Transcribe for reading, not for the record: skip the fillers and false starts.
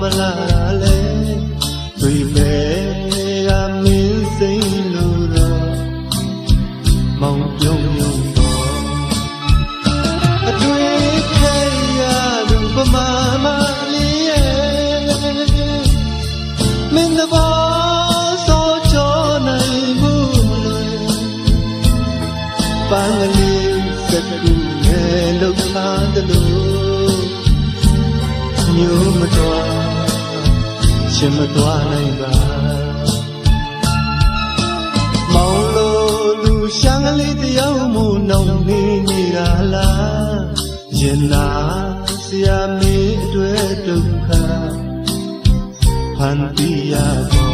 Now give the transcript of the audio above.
မလာလဲတွေ့ပဲကမင်းစိမ့်လို့တော့မောင်ပြုံးပြုံးတော့အတွေ့ခဲရသူပမာမလေးရဲ့မင်းတဘောဆိုချောနိုင်ဘူးလေပန်းကလေးစက်ကူနဲ့လောက်ထားတယ်လို့မျိုးမတော်ရှင်မတော်နိုင်ပါမောင်လို့လူရှမ်းကလေးတယောက်မို့နှောင်းနေနေတာလားရင်နာဆရာမင်းအတွက်ဒုက္ခဖန်တီးရတော့